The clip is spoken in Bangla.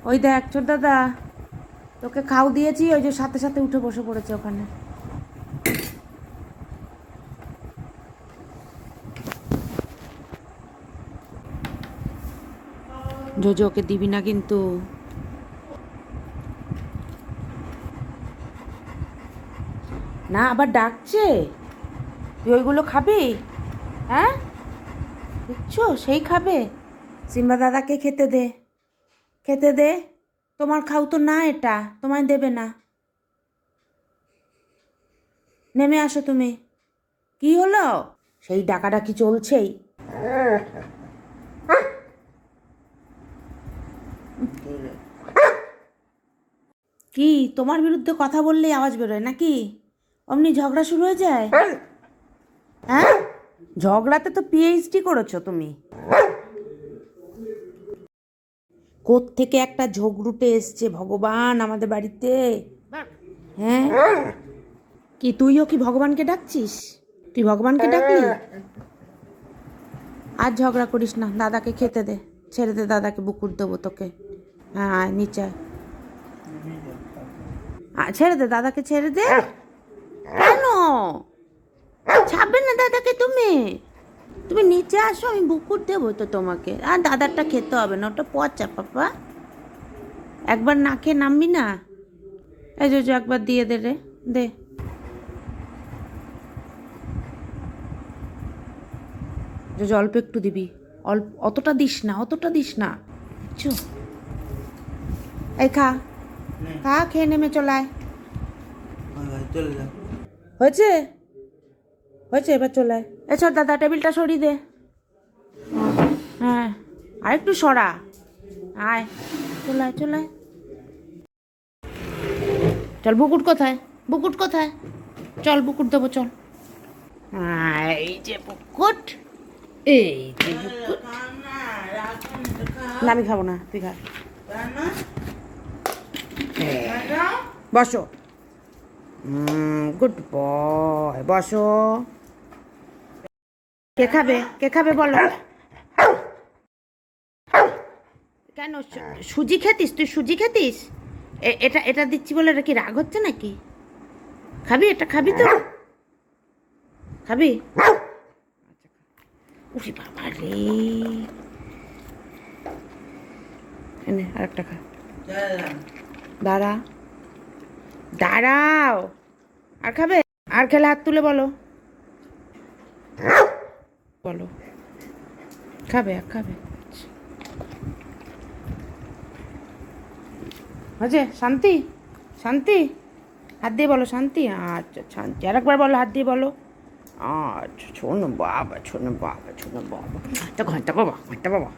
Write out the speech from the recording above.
ওই দেখ ছোট দাদা, তোকে খাও দিয়েছি, ওই যে সাথে সাথে উঠে বসে পড়েছে ওখানে। জোজো ওকে দিবি না কিন্তু। না আবার ডাকছে, তুই ওইগুলো খাবি? হ্যাঁ দেখছো সেই খাবে। সিম্বা দাদাকে খেতে দে, খেতে দে। তোমার খাও তো না, এটা তোমায় দেবে না। নেমে আসো তুমি। কি হলো? সেই ডাকাডাকি চলছেই। কি তোমার বিরুদ্ধে কথা বললেই আওয়াজ বেরোয় নাকি? অমনি ঝগড়া শুরু হয়ে যায়? হ্যাঁ, ঝগড়াতে তো পিএইচডি করেছো তুমি। কোত্থেকে একটা ঝগড়ুটে এসছে ভগবান আমাদের বাড়িতে। হ্যাঁ, কি তুইও কি ভগবানকে ডাকছিস? তুই ভগবানকে ডাকলি? আর ঝগড়া করিস না, দাদাকে খেতে দে, ছেড়ে দে, দাদাকে বুকুর দেবো তোকে। হ্যাঁ আয় নিচে আয়, ছেড়ে দে দাদাকে, ছেড়ে দে। কেন ছাড়বে না দাদাকে তুমি? তুমি নিচে আসো, আমি বুকুর দেবো তো তোমাকে। আর দাদারটা খেতে হবে না, ওটা পচা পাপা। একবার না খেয়ে নামবি না। এই যে একবার দিয়ে দে রে, দে। যে অল্প একটু দিবি, অল্প, অতটা দিস না, অতটা দিস না, বুঝছো? এই খা, খা, খেয়ে নেমে চলায়। হয়েছে হয়েছে, এবার চলায়। এছাড় দাদা টেবিলটা সরিয়ে দে। হ্যাঁ আর একটু সরা, আয় চলায় চলায়। চল, বুকুট কোথায়? বুকুট কোথায়? চল বুকুট দেবো, চল। এই যে বুকুট, এই যে বুকুট। না আমি খাবো না, তুই খা। বসো, গুড বয়, বসো। কে খাবে, কে খাবে বলো? কেন সুজি খেতিস তুই? সুজি খেতিস? এটা এটা দিচ্ছি বলে এটা কি রাগ হচ্ছে নাকি? খাবি, এটা খাবি তো? খাবি? উঠি বাবা রে, এনে আরেকটা খা। দাঁড়া, দাঁড়াও। আর খাবে? আর খেলে হাত তুলে বলো, বলো খাবে, আর খাবে। হয়েছে? শান্তি, শান্তি, হাত দিয়ে বলো শান্তি। আচ্ছা শান্তি, আর একবার বলো, হাত দিয়ে বলো। আচ্ছা শোনো বাবা, শোনো বাবা, শোনো বাবা, ঘন্টা ঘন্টা বাবা, ঘন্টা বাবা।